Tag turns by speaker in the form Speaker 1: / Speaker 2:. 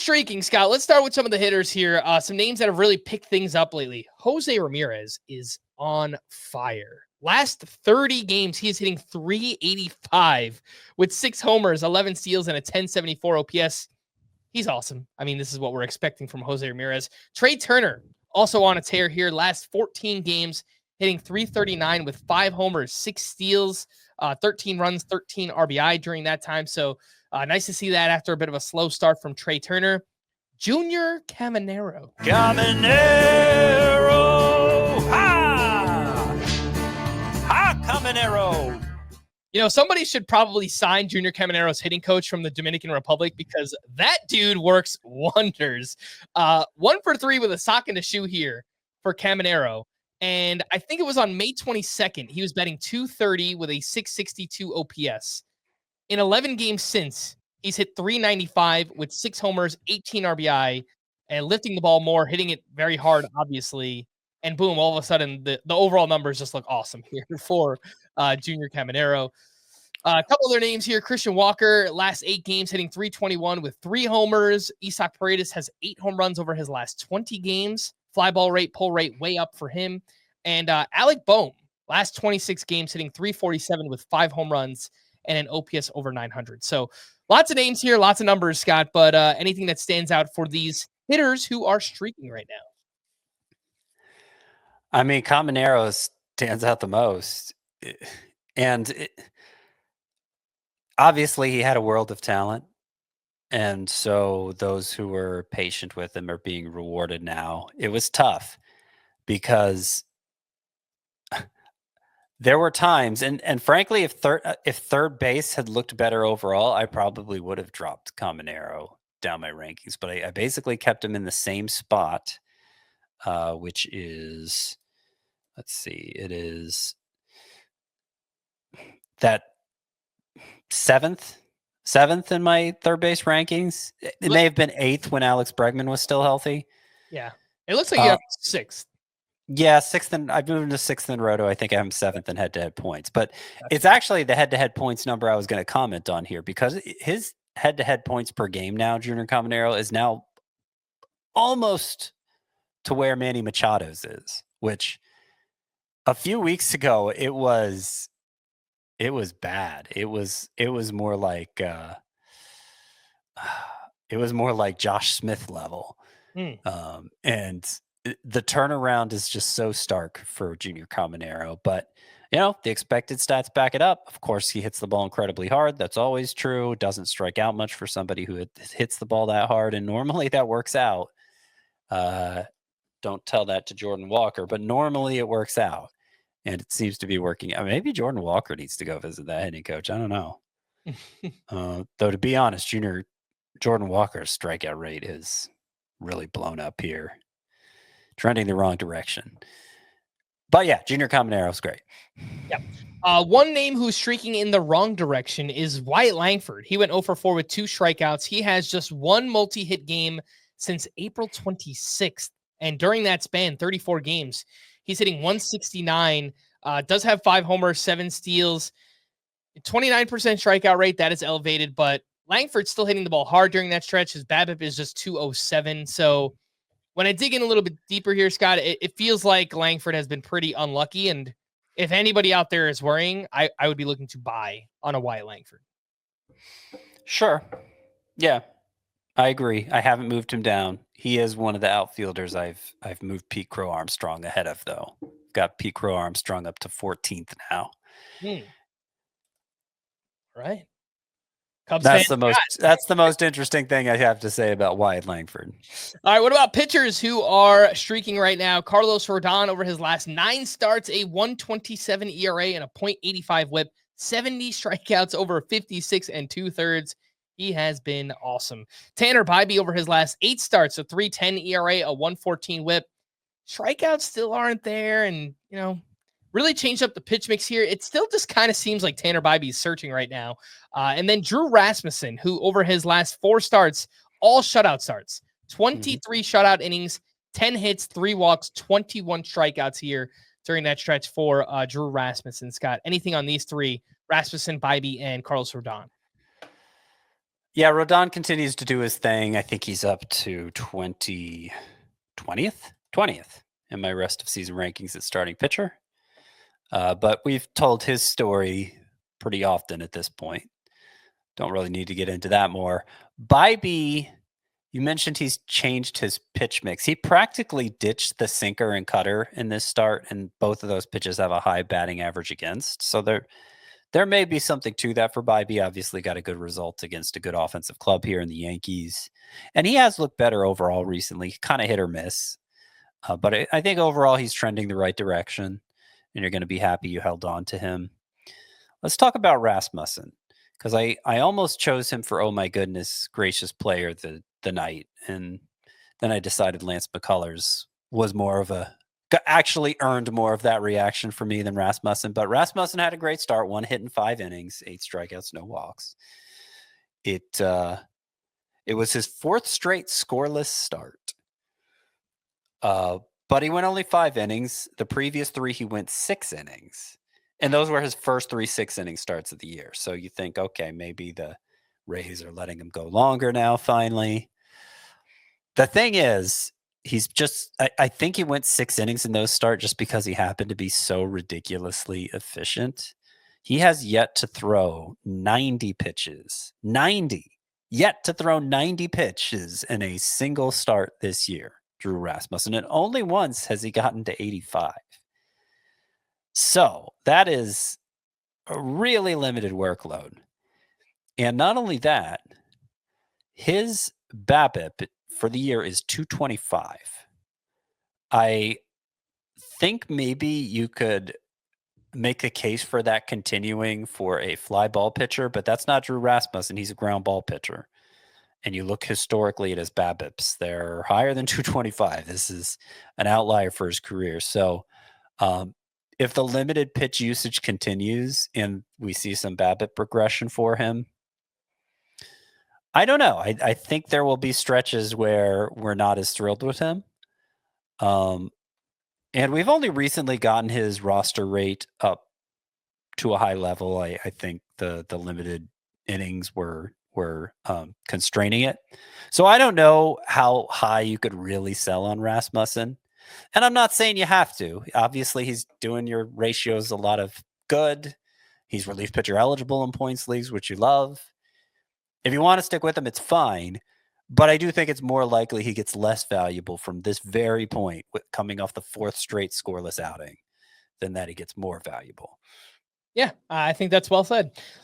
Speaker 1: streaking, Scott, let's start with some of the hitters here. Some names that have really picked things up lately. Jos Ramirez is on fire. Last 30 games, he is hitting .385 with 6 homers, 11 steals, and a 1074 OPS. He's awesome. I mean, this is what we're expecting from Jos Ramirez. Trey Turner, also on a tear here. Last 14 games, hitting .339 with 5 homers, 6 steals, 13 runs, 13 RBI during that time. So nice to see that after a bit of a slow start from Trey Turner. Junior Caminero.
Speaker 2: Caminero.
Speaker 1: You know, somebody should probably sign Junior Caminero's hitting coach from the Dominican Republic because that dude works wonders. 1 for 3 with a sock and a shoe here for Caminero. And I think it was on May 22nd, he was batting .230 with a .662 OPS. In 11 games since, he's hit .395 with 6 homers, 18 RBI, and lifting the ball more, hitting it very hard, obviously. And boom, all of a sudden, the overall numbers just look awesome here for Junior Caminero. A couple other names here. Christian Walker, last 8 games, hitting .321 with 3 homers. Isaac Paredes has 8 home runs over his last 20 games. Fly ball rate, pull rate, way up for him. And Alec Bohm, last 26 games, hitting .347 with 5 home runs and an OPS over 900. So lots of names here, lots of numbers, Scott, but anything that stands out for these hitters who are streaking right now?
Speaker 2: I mean, Caminero stands out the most. And obviously, he had a world of talent. And so those who were patient with him are being rewarded now. It was tough because there were times, and frankly, if third base had looked better overall, I probably would have dropped Caminero down my rankings. But I basically kept him in the same spot, which is, let's see, it is that seventh in my third base rankings. It may have been 8th when Alex Bregman was still healthy.
Speaker 1: Yeah, it looks like you have 6th.
Speaker 2: Yeah, 6th, and I've moved to 6th in Roto. I think I'm 7th in head-to-head points, but it's actually the head-to-head points number I was going to comment on here because his head-to-head points per game now, Junior Caminero, is now almost to where Manny Machado's is, which a few weeks ago it was bad. It was more like Josh Smith level, and the turnaround is just so stark for Junior Caminero. But the expected stats back it up. Of course, he hits the ball incredibly hard. That's always true. Doesn't strike out much for somebody who hits the ball that hard, and normally that works out. Don't tell that to Jordan Walker, but normally it works out. And it seems to be working. Maybe Jordan Walker needs to go visit that hitting coach. I don't know. Though, to be honest, Jordan Walker's strikeout rate is really blown up here. Trending the wrong direction. But yeah, Junior Caminero's great.
Speaker 1: Yeah. One name who's streaking in the wrong direction is Wyatt Langford. He went 0 for 4 with 2 strikeouts. He has just 1 multi-hit game since April 26th. And during that span, 34 games, he's hitting .169, does have 5 homers, 7 steals, 29% strikeout rate. That is elevated, but Langford's still hitting the ball hard during that stretch. His BABIP is just .207. So when I dig in a little bit deeper here, Scott, it feels like Langford has been pretty unlucky. And if anybody out there is worrying, I would be looking to buy on a Wyatt Langford.
Speaker 2: Sure. Yeah, I agree. I haven't moved him down. He is one of the outfielders I've moved Pete Crow Armstrong ahead of, though. Got Pete Crow Armstrong up to 14th now.
Speaker 1: Right.
Speaker 2: That's the most interesting thing I have to say about Wyatt Langford.
Speaker 1: All right, what about pitchers who are streaking right now? Carlos Rodon, over his last 9 starts, a 1.27 ERA and a .85 WHIP, 70 strikeouts over 56 2/3. He has been awesome. Tanner Bybee, over his last 8 starts, a 3.10 ERA, a 1.14 WHIP. Strikeouts still aren't there, and really changed up the pitch mix here. It still just kind of seems like Tanner Bybee is searching right now. And then Drew Rasmussen, who over his last 4 starts, all shutout starts, 23 shutout innings, 10 hits, 3 walks, 21 strikeouts here during that stretch for Drew Rasmussen. Scott, anything on these 3, Rasmussen, Bybee, and Carlos Rodon?
Speaker 2: Yeah, Rodon continues to do his thing. I think he's up to 20th in my rest of season rankings at starting pitcher. But we've told his story pretty often at this point. Don't really need to get into that more. Bybee, you mentioned he's changed his pitch mix. He practically ditched the sinker and cutter in this start, and both of those pitches have a high batting average against. So there may be something to that for Bybee. Obviously got a good result against a good offensive club here in the Yankees. And he has looked better overall recently, kind of hit or miss. But I think overall he's trending the right direction, and you're going to be happy you held on to him. Let's talk about Rasmussen, because I almost chose him for, oh my goodness gracious player the night. And then I decided Lance McCullers was more of actually earned more of that reaction for me than Rasmussen. But Rasmussen had a great start, 1 hit in 5 innings, 8 strikeouts, no walks. It was his 4th straight scoreless start. But he went only 5 innings. The previous 3, he went 6 innings. And those were his first 3 6-inning starts of the year. So you think, okay, maybe the Rays are letting him go longer now, finally. The thing is, he's just, I think he went 6 innings in those start just because he happened to be so ridiculously efficient. He has yet to throw 90 pitches. 90. Yet to throw 90 pitches in a single start this year, Drew Rasmussen. And only once has he gotten to 85. So that is a really limited workload. And not only that, his BABIP for the year is 225. I think maybe you could make a case for that continuing for a fly ball pitcher, but that's not Drew Rasmussen. He's a ground ball pitcher. And you look historically at his BABIPs, they're higher than 225. This is an outlier for his career. So if the limited pitch usage continues and we see some BABIP progression for him, I don't know. I think there will be stretches where we're not as thrilled with him. And we've only recently gotten his roster rate up to a high level. I think the limited innings were constraining it. So I don't know how high you could really sell on Rasmussen. And I'm not saying you have to. Obviously, he's doing your ratios a lot of good. He's relief pitcher eligible in points leagues, which you love. If you want to stick with him, it's fine. But I do think it's more likely he gets less valuable from this very point, coming off the 4th straight scoreless outing, than that he gets more valuable.
Speaker 1: Yeah, I think that's well said.